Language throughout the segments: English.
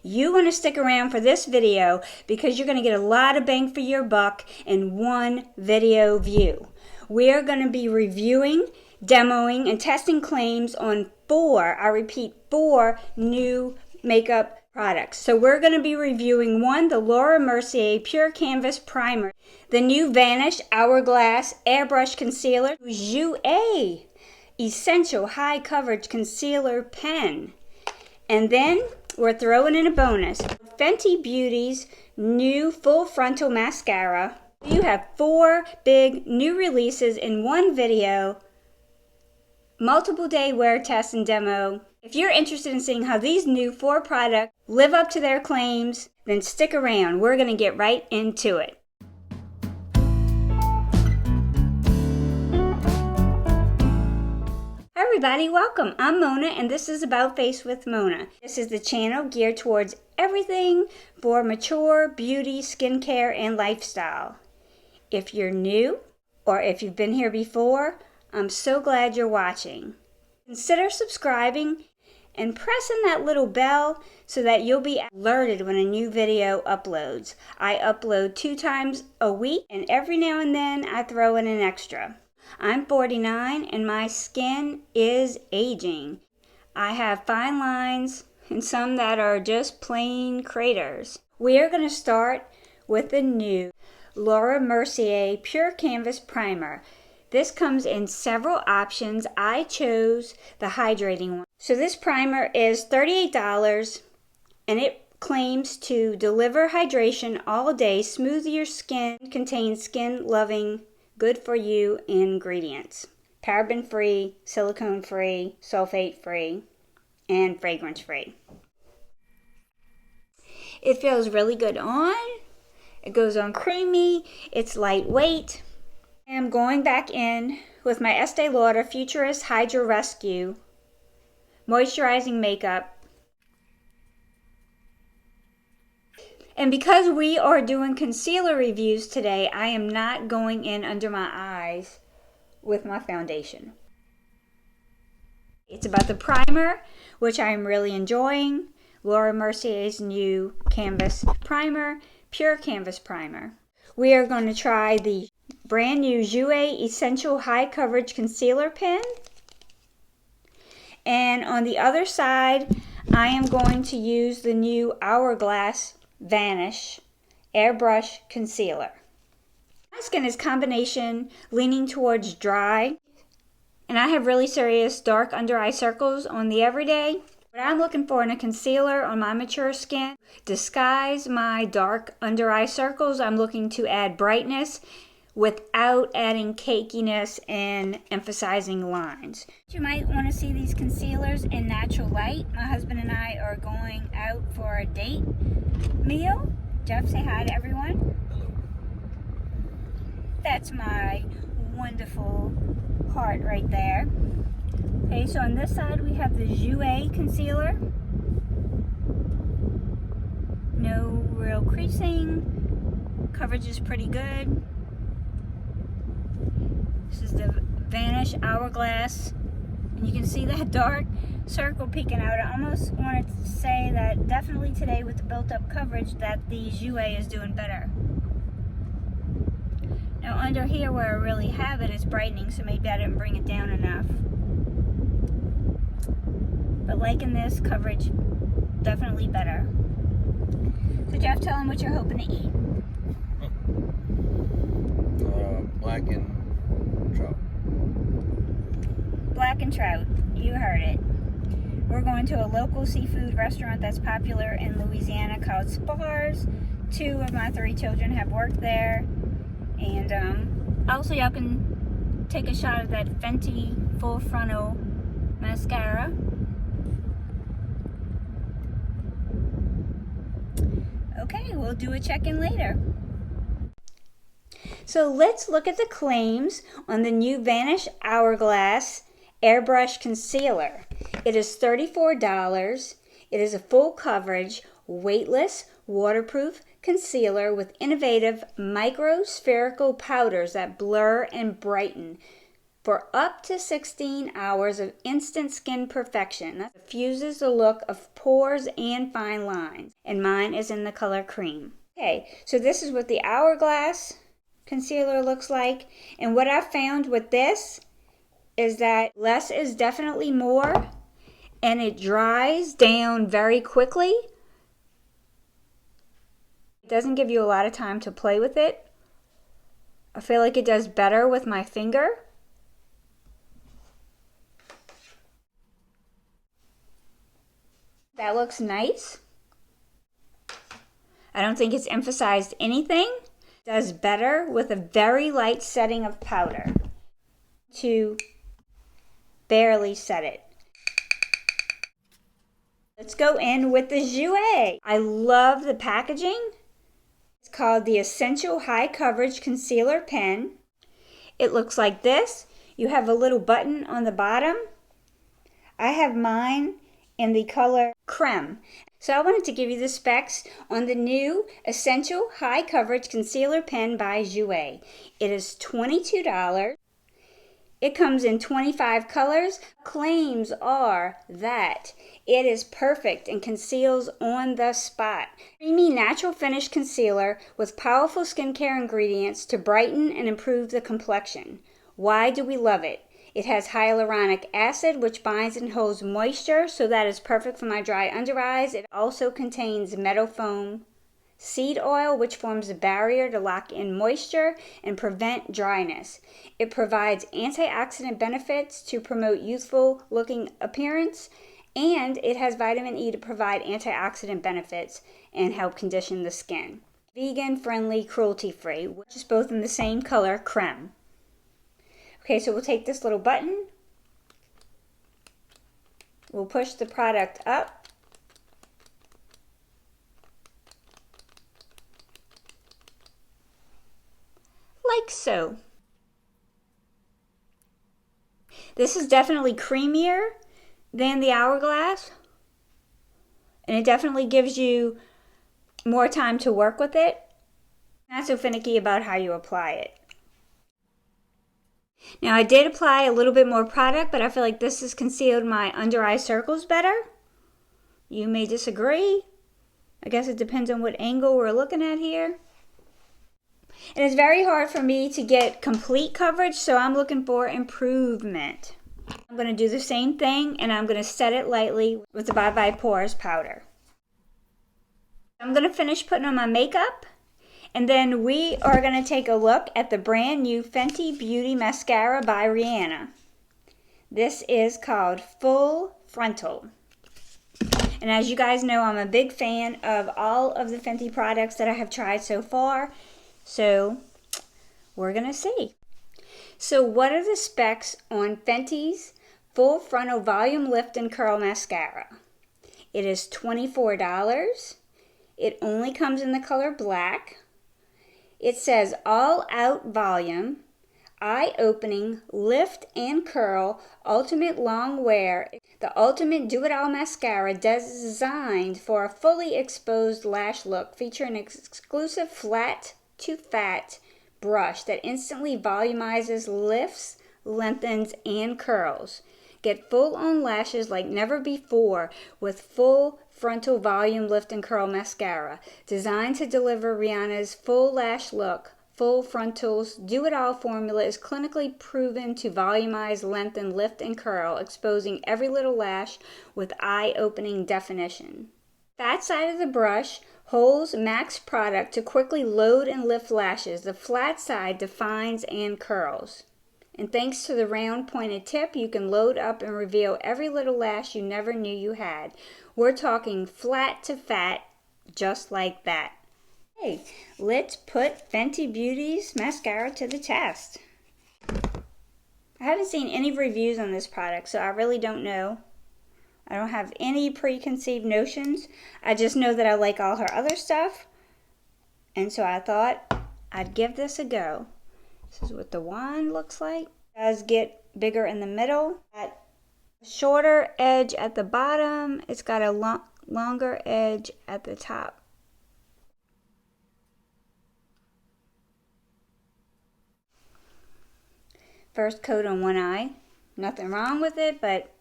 You want to stick around for this video because you're going to get a lot of bang for your buck in one video view. We're going to be reviewing, demoing, and testing claims on I repeat, four new makeup products. So we're going to be reviewing one, the Mercier Pure Canvas Primer, the new Vanish Hourglass Airbrush Concealer, Jouer Essential High Coverage Concealer Pen, and then we're throwing in a bonus, Fenty Beauty's new full frontal mascara. You have four big new releases in one video, multiple day wear test and demo. If you're interested in seeing how these new four products live up to their claims, then stick around. We're going to get right into it. Hi everybody, welcome. I'm Mona and this is About Face with Mona. This is the channel geared towards everything for mature beauty, skincare, and lifestyle. If you're new or if you've been here before, I'm so glad you're watching. Consider subscribing and pressing that little bell so that you'll be alerted when a new video uploads. I upload 2 times a week and every now and then I throw in an extra. I'm 49 and my skin is aging. I have fine lines and some that are just plain craters. We are going to start with the new Mercier Pure Canvas Primer. This comes in several options. I chose the hydrating one. So this primer is $38 and it claims to deliver hydration all day, smooth your skin, contains skin-loving, good for you ingredients. Paraben-free, silicone-free, sulfate-free, and fragrance-free. It feels really good on. It goes on creamy. It's lightweight. I'm going back in with my Estee Lauder Futurist Hydra Rescue moisturizing makeup. And because we are doing concealer reviews today, I am not going in under my eyes with my foundation. It's about the primer, which I am really enjoying. Mercier's new Canvas Primer, Pure Canvas Primer. We are going to try the brand new Jouer Essential High Coverage Concealer Pen. And on the other side, I am going to use the new Hourglass Vanish Airbrush Concealer. My skin is combination leaning towards dry, and I have really serious dark under eye circles on the everyday. What I'm looking for in a concealer on my mature skin, disguise my dark under eye circles. I'm looking to add brightness without adding cakiness and emphasizing lines. You might want to see these concealers in natural light. My husband and I are going out for a date meal. Jeff, say hi to everyone. Hello. That's my wonderful heart right there. Okay, so on this side we have the Jouer concealer. No real creasing. Coverage is pretty good. This is the Vanish Hourglass. And you can see that dark circle peeking out. I almost wanted to say that definitely today with the built-up coverage that the Jouer is doing better. Now under here where I really have it is brightening, so maybe I didn't bring it down enough. But liking this coverage, definitely better. So Jeff, tell them what you're hoping to eat. Black and trout. Black and trout, you heard it. We're going to a local seafood restaurant that's popular in Louisiana called Spars. 2 of my 3 children have worked there. And also y'all can take a shot of that Fenty full frontal mascara. Okay, we'll do a check-in later. So let's look at the claims on the new Vanish Hourglass Airbrush Concealer. It is $34. It is a full coverage, weightless, waterproof concealer with innovative micro spherical powders that blur and brighten for up to 16 hours of instant skin perfection. That diffuses the look of pores and fine lines. And mine is in the color cream. Okay, so this is what the Hourglass concealer looks like. And what I found with this is that less is definitely more, and it dries down very quickly. It doesn't give you a lot of time to play with it. I feel like it does better with my finger. That looks nice. I don't think it's emphasized anything. It does better with a very light setting of powder to barely set it. Let's go in with the Jouer. I love the packaging. It's called the Essential High Coverage Concealer Pen. It looks like this. You have a little button on the bottom. I have mine in the color creme. So I wanted to give you the specs on the new Essential High Coverage Concealer Pen by Jouer. It is $22. It comes in 25 colors. Claims are that it is perfect and conceals on the spot. Creamy natural finish concealer with powerful skincare ingredients to brighten and improve the complexion. Why do we love it? It has hyaluronic acid, which binds and holds moisture, so that is perfect for my dry under eyes. It also contains meadow foam seed oil, which forms a barrier to lock in moisture and prevent dryness. It provides antioxidant benefits to promote youthful looking appearance, and it has vitamin E to provide antioxidant benefits and help condition the skin. Vegan friendly, cruelty free, which is both in the same color, creme. Okay, so we'll take this little button, we'll push the product up, like so. This is definitely creamier than the Hourglass, and it definitely gives you more time to work with it. Not so finicky about how you apply it. Now I did apply a little bit more product, but I feel like this has concealed my under eye circles better. You may disagree. I guess it depends on what angle we're looking at here. And it's very hard for me to get complete coverage, so I'm looking for improvement. I'm going to do the same thing, and I'm going to set it lightly with the Bye Bye Pores powder. I'm going to finish putting on my makeup, and then we are going to take a look at the brand new Fenty Beauty Mascara by Rihanna. This is called Full Frontal. And as you guys know, I'm a big fan of all of the Fenty products that I have tried so far. So we're going to see. So what are the specs on Fenty's Full Frontal Volume Lift and Curl Mascara? It is $24. It only comes in the color black. It says all out volume, eye-opening, lift and curl, ultimate long wear. The ultimate do-it-all mascara designed for a fully exposed lash look, featuring an exclusive flat to fat brush that instantly volumizes, lifts, lengthens, and curls. Get full-on lashes like never before with Full Frontal Volume Lift and Curl Mascara, designed to deliver Rihanna's full lash look. Full Frontal's do-it-all formula is clinically proven to volumize, lengthen, lift, and curl, exposing every little lash with eye-opening definition. Fat side of the brush holds max product to quickly load and lift lashes. The flat side defines and curls. And thanks to the round pointed tip, you can load up and reveal every little lash you never knew you had. We're talking flat to fat, just like that. Hey, let's put Fenty Beauty's mascara to the test. I haven't seen any reviews on this product, so I really don't know. I don't have any preconceived notions. I just know that I like all her other stuff. And so I thought I'd give this a go. This is what the wand looks like. It does get bigger in the middle. Got a shorter edge at the bottom. It's got a longer edge at the top. first coat on one eye. Nothing wrong with it, but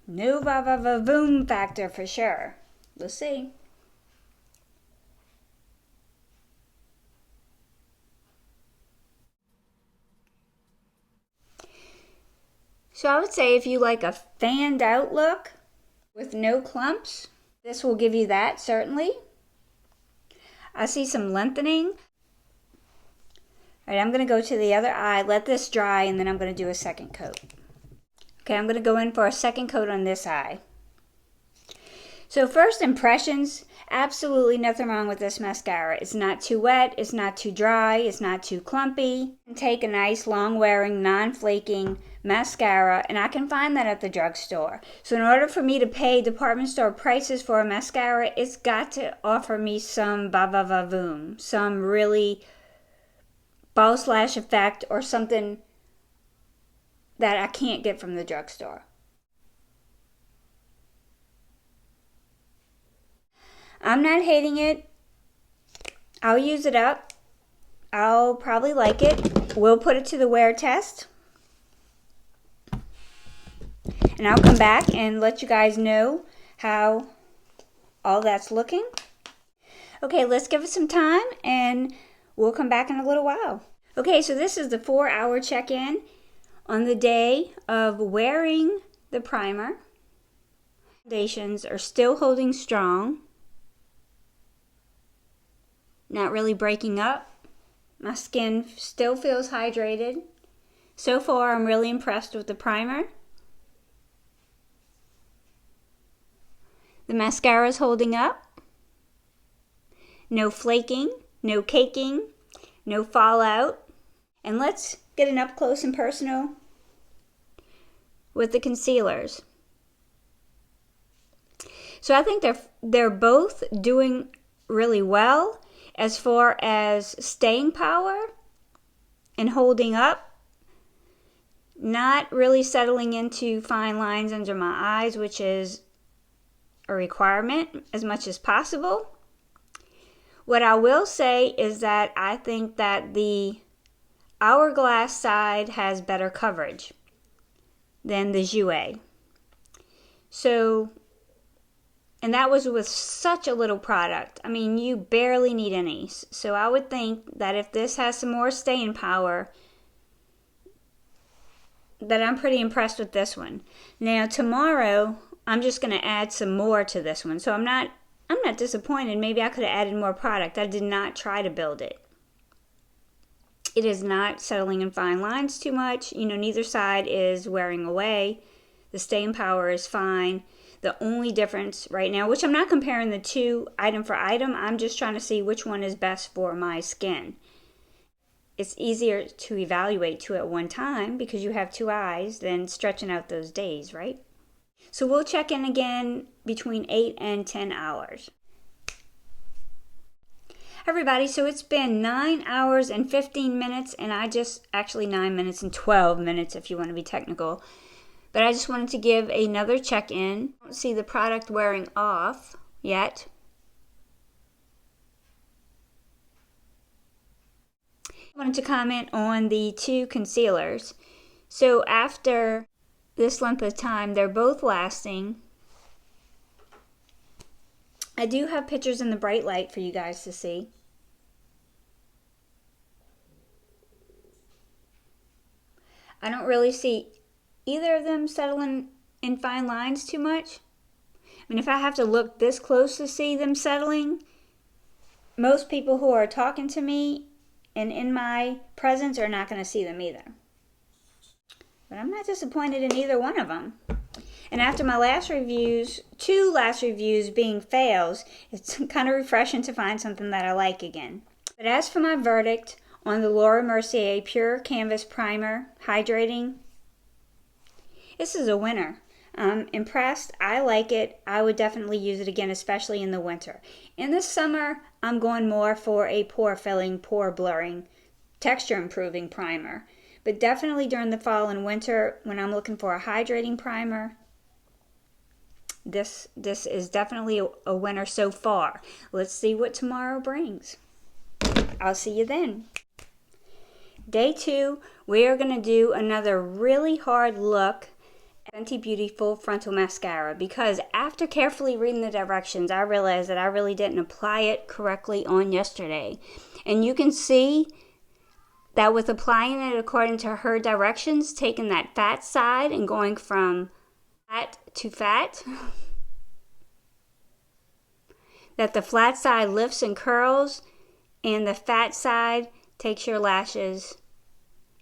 no va-va-va-boom factor for sure. We'll see. So I would say if you like a fanned out look with no clumps, this will give you that, certainly. I see some lengthening. All right, I'm going to go to the other eye, let this dry, and then I'm going to do a second coat. Okay, I'm going to go in for a second coat on this eye. So first impressions, absolutely nothing wrong with this mascara. It's not too wet, it's not too dry, it's not too clumpy. And take a nice long-wearing, non-flaking mascara, and I can find that at the drugstore. So in order for me to pay department store prices for a mascara, it's got to offer me some ba-ba-va-boom, some really false lash effect or something that I can't get from the drugstore. I'm not hating it. I'll use it up. I'll probably like it. We'll put it to the wear test. And I'll come back and let you guys know how all that's looking. Okay, let's give it some time and we'll come back in a little while. Okay, so this is the 4-hour check-in on the day of wearing the primer. Foundations are still holding strong. Not really breaking up. My skin still feels hydrated. So far, I'm really impressed with the primer. The mascara is holding up. No flaking, no caking, no fallout. And let's get an up close and personal with the concealers. So I think they're both doing really well as far as staying power and holding up. Not really settling into fine lines under my eyes, which is a requirement as much as possible. What I will say is that I think that the Hourglass side has better coverage than the Jouer. So, and that was with such a little product. I mean, you barely need any. So I would think that if this has some more staying power, that I'm pretty impressed with this one. Now tomorrow, I'm just going to add some more to this one. So I'm not disappointed. Maybe I could have added more product. I did not try to build it. It is not settling in fine lines too much. You know, neither side is wearing away. The staying power is fine. The only difference right now, which I'm not comparing the two item for item, I'm just trying to see which one is best for my skin. It's easier to evaluate two at one time because you have two eyes than stretching out those days, right? So we'll check in again between 8 and 10 hours. Everybody, so it's been 9 hours and 15 minutes, and actually 9 minutes and 12 minutes if you want to be technical. But I just wanted to give another check-in. I don't see the product wearing off yet. I wanted to comment on the two concealers. So after this length of time, they're both lasting. I do have pictures in the bright light for you guys to see. I don't really see either of them settling in fine lines too much. I mean, if I have to look this close to see them settling, most people who are talking to me and in my presence are not going to see them either. But I'm not disappointed in either one of them. And after my last reviews, 2 last reviews being fails, it's kind of refreshing to find something that I like again. But as for my verdict on the Mercier Pure Canvas Primer Hydrating, this is a winner. I'm impressed. I like it. I would definitely use it again, especially in the winter. In the summer, I'm going more for a pore filling, pore blurring, texture improving primer. But definitely during the fall and winter, when I'm looking for a hydrating primer, this is definitely a winner so far. Let's see what tomorrow brings. I'll see you then. Day 2, we are going to do another really hard look at Fenty Beautiful Frontal Mascara, because after carefully reading the directions, I realized that I really didn't apply it correctly on yesterday. And you can see that with applying it according to her directions, taking that fat side and going from flat to fat, that the flat side lifts and curls, and the fat side takes your lashes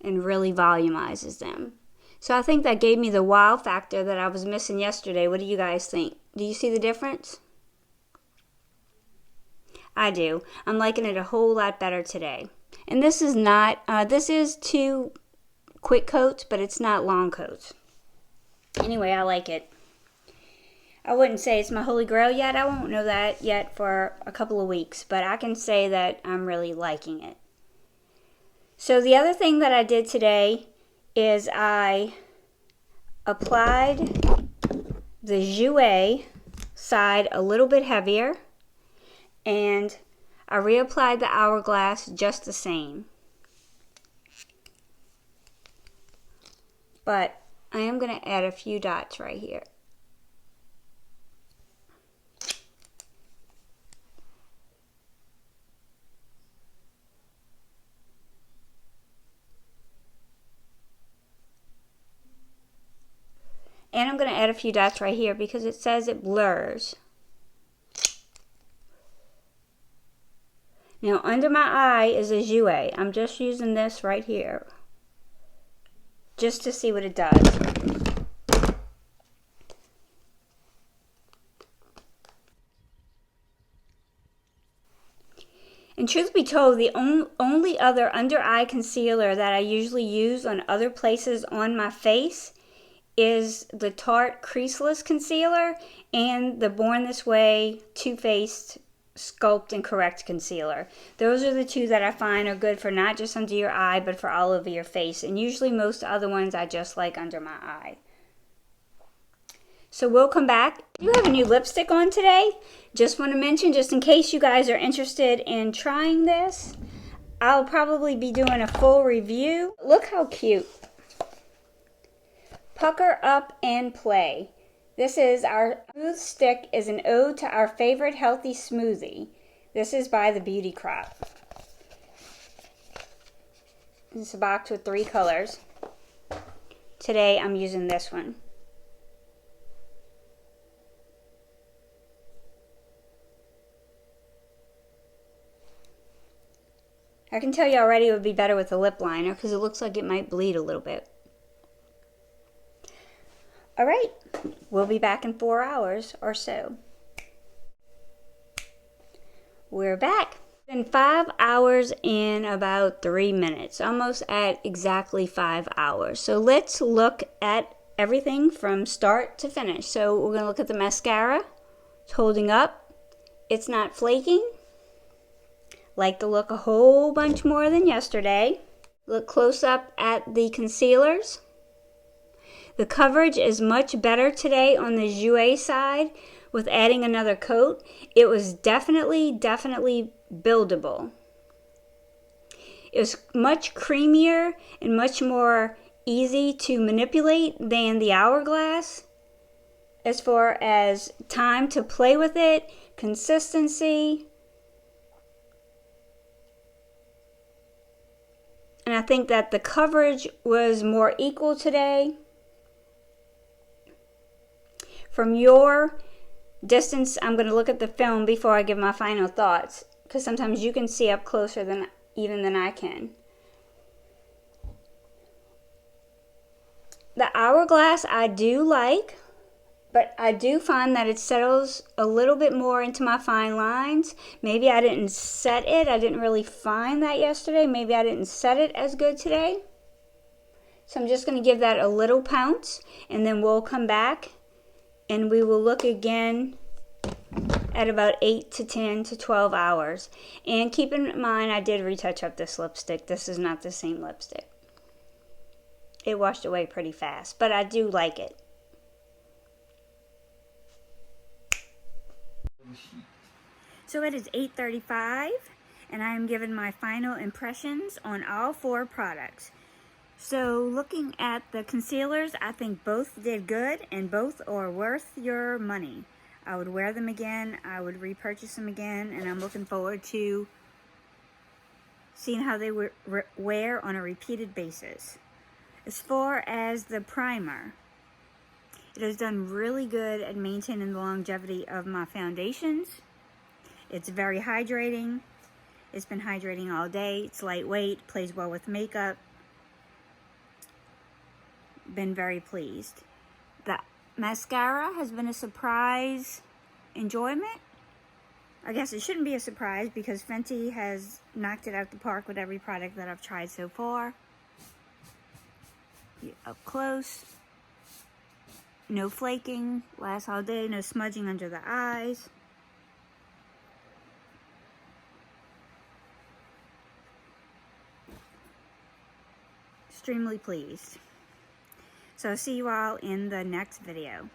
and really volumizes them. So I think that gave me the wow factor that I was missing yesterday. What do you guys think? Do you see the difference? I do. I'm liking it a whole lot better today. And this is not, this is 2 quick coats, but it's not long coats. Anyway, I like it. I wouldn't say it's my holy grail yet. I won't know that yet for a couple of weeks, but I can say that I'm really liking it. So the other thing that I did today is I applied the Jouer side a little bit heavier, and I reapplied the Hourglass just the same. But I am going to add a few dots right here. And I'm going to add a few dots right here because it says it blurs. Now under my eye is a Jouer. I'm just using this right here just to see what it does. And truth be told, the only other under eye concealer that I usually use on other places on my face is the Tarte Creaseless Concealer and the Born This Way Too Faced Sculpt and Correct Concealer. Those are the two that I find are good for not just under your eye, but for all over your face. And usually most other ones I just like under my eye. So we'll come back. You have a new lipstick on today. Just want to mention, just in case you guys are interested in trying this, I'll probably be doing a full review. Look how cute. Pucker Up and Play. This is our smooth stick, is an ode to our favorite healthy smoothie. This is by the Beauty Crop. It's a box with 3 colors. Today I'm using this one. I can tell you already it would be better with a lip liner because it looks like it might bleed a little bit. Alright, we'll be back in 4 hours or so. We're back. It's been 5 hours in about 3 minutes, almost at exactly 5 hours. So let's look at everything from start to finish. So we're going to look at the mascara. It's holding up. It's not flaking. Like the look a whole bunch more than yesterday. Look close up at the concealers. The coverage is much better today on the Jouer side with adding another coat. It was definitely buildable. It was much creamier and much more easy to manipulate than the Hourglass as far as time to play with it, consistency. And I think that the coverage was more equal today. From your distance, I'm going to look at the film before I give my final thoughts, because sometimes you can see up closer than I can. The Hourglass I do like, but I do find that it settles a little bit more into my fine lines. Maybe I didn't set it. I didn't really find that yesterday. Maybe I didn't set it as good today. So I'm just going to give that a little pounce, and then we'll come back and we will look again at about 8 to 10 to 12 hours. And keep in mind, I did retouch up this lipstick. This is not the same lipstick. It washed away pretty fast, but I do like it. So it is 8:35. and I am giving my final impressions on all 4 products. So looking at the concealers, I think both did good and both are worth your money. I would wear them again, I would repurchase them again, and I'm looking forward to seeing how they wear on a repeated basis. As far as the primer, it has done really good at maintaining the longevity of my foundations. It's very hydrating. It's been hydrating all day. It's lightweight, plays well with makeup. Been very pleased. The mascara has been a surprise enjoyment. I guess it shouldn't be a surprise because Fenty has knocked it out the park with every product that I've tried so far. Up close. No flaking, lasts all day, no smudging under the eyes. Extremely pleased. So I'll see you all in the next video.